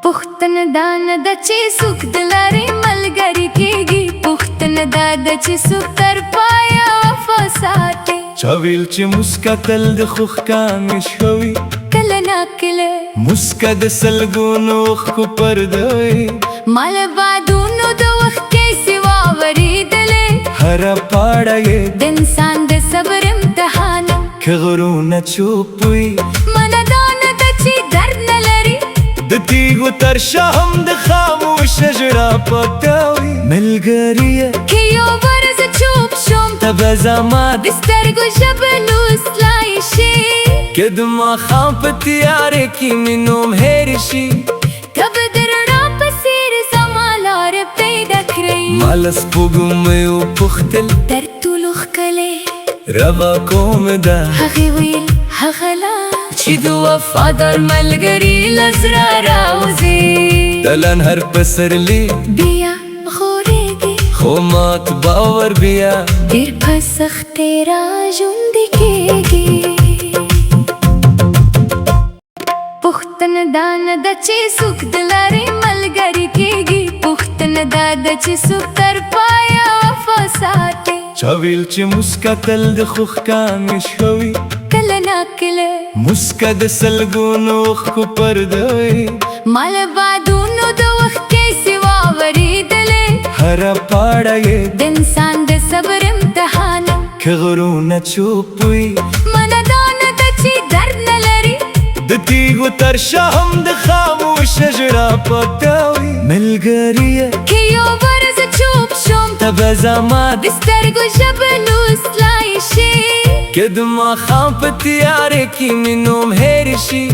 پختن دان د چې سوک دلاري ملګری کېږي پختن دا د چې سوک تر پایا وفا ساتي چا ویل چې مسکا تل د خوښ کامیش کوي کله نا کله مسکا د سلګونو اوښکو پرده وي مال بادونو د وخت کې سوا ورېدلې هره پاړه یې د انسان د صبر امتحان که غرونه چوپ وي منادان د چې درد نه لري د تیغو تر شا هم د خاموشه ژړا پاته وي ملګریه که یو ورځ چوپ شوم ته به زما د سترګو ژبه لوستلای شي که د ماښام په تیارې کې مې نوم هېر شي ته به د رڼا په څېر زما لاره پیدا کړئ ما له سپوږمۍ وپوښتل تر ټولو ښکلی روا کوم ده هغې ویل هغه لار چې د وفادار ملګري له زړه راوځي د لنهر پسرلی بیا غوړېږي خو مات باور بیا ډېر په سختۍ را ژوندی کېږي پوښتنه دا نه ده چې څوک د لارې ملګری کېږي پوښتنه دا ده چې څوک تر پایه وفا ساتي چا ویل چې مسکا تل د خوښ کامیش کوي کله نا کله مسکا د سلګونو اوښکو پرده وي مال بادونو د وخت کې سوا ورېدلې هره پاړه یې د انسان د صبر امتحان که غرونه چوپ وي منادان د چې درد نه لري د تیغو تر شا هم د خاموشه ژړا پاته وي ملګریه که یو ورځ چوپ شوم ته به زما د سترګو ژبه لوستلای شي که د ماښام په تیارې کې مې نوم هېر شي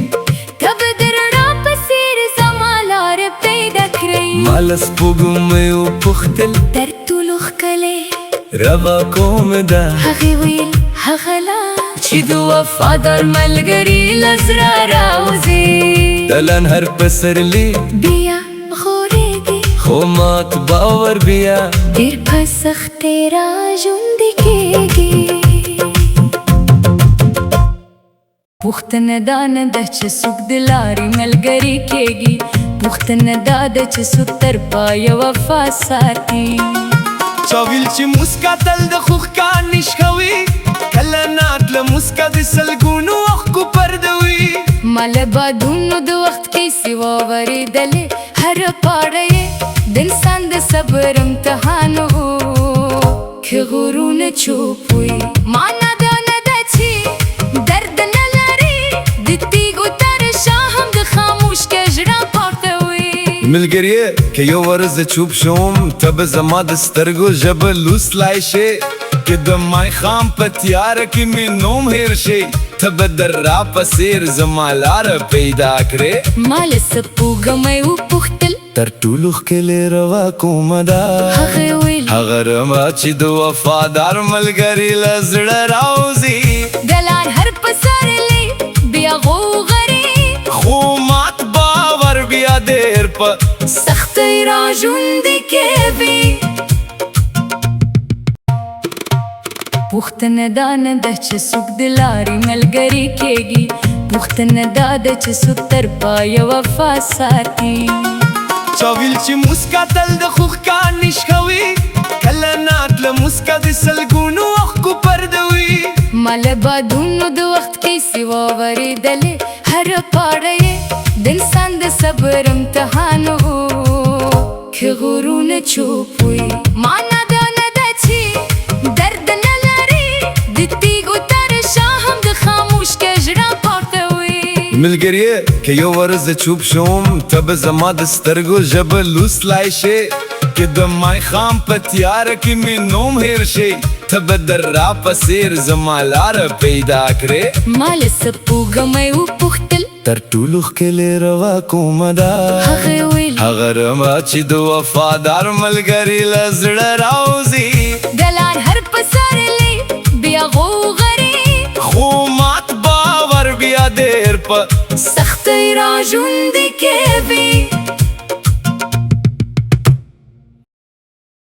ته به د رڼا په څېر زما لاره پیدا کړئ ما له سپوږمۍ وپوښتل تر ټولو ښکلی روا کوم ده هغې ویل هغه لار چې د وفادار ملګري له زړه راوځي د لنهر پسرلی بیا غوړېږي خو مات باور بیا ډېر په سختۍ را ژوندی کېږي پوښتنه دا نه ده چې څوک د لارې ملګری کېږي پوښتنه دا ده چې څوک تر پایه وفا ساتي چا ویل چې مسکا تل د خوښ کامیش کوي کله ناتله مسکا د سلګونو اوښکو پرده وي مال بادونو د وخت کې سوا ورېدلې هره پاړه یې د انسان د صبر امتحان و که غرونه چوپ وي معنا دا نه ده چې درد نه لري د تیږو تر شا هم د خاموش کې ژړا پورته وي ملګریه که یو ورځ چوپ شوم ته به زما د سترګو ژبه لوستلای شي که د ماښام په تیاره کې مې نوم هېر شي ته به د را په څېر زما لاره پیدا کړې ما له سپوږمۍ وپوښتل تر ټولو ښکلې روا کومه ده هغې ویل هغه روا چې د وفادار ملګري له زړه راوځي د لار هر پسرلی بیا غوغري خو مات باور بیا ډېر په سختۍ را ژوندی کوي پوښتنه دا نه ده چې څوک د لارې ملګری کېږي پوښتنه دا ده چې څوک تر پایه وفا ساتي چا ویل چې مسکا تل د خوښ کامیش کوي کله ناتله مسکا د سلګونو اوښکو پرده وي مال بادونو د وخت کې سوا ورېدلې هره پاړه یې د انسان د صبر امتحان و که غرونه چوپ وي معنا دا نه ده چې درد نه لري د تیږو تر شا هم د خاموش کې ژړا پورته وي ملګریه که یو ورځ چوپ شوم ته به زما د سترګو ژبه لوستلای شي که د ماښام په تیاره کې مې نوم هېر شي ته به د را په څېر زما لاره پیدا کړې ما له سپوږمۍ وپوښتل تر ټولو ښکلې روا کومه ده هغې ویل هغه روا چې د وفادار ملګري له زړه راوځي د لار هر پسرلی بیا غوغري خو مات باور بیا ډېر په سختۍ را ژوندی کوي